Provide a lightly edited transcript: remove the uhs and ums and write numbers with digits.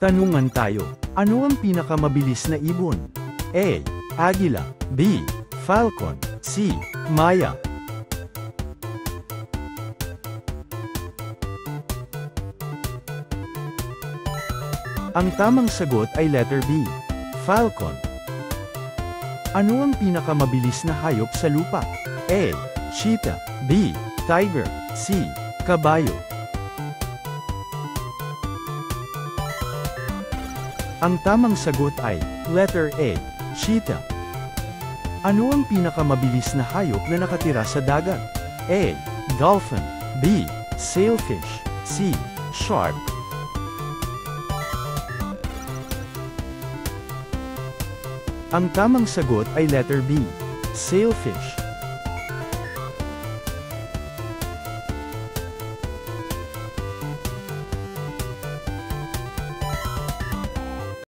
Tanungan tayo, ano ang pinakamabilis na ibon? A. Agila. B. Falcon. C. Maya. Ang tamang sagot ay letter B. Falcon. Ano ang pinakamabilis na hayop sa lupa? A. Cheetah. B. Tiger. C. Kabayo. Ang tamang sagot ay letter A. Cheetah. Ano ang pinakamabilis na hayop na nakatira sa dagat? A. Dolphin. B. Sailfish. C. Shark. Ang tamang sagot ay letter B. Sailfish.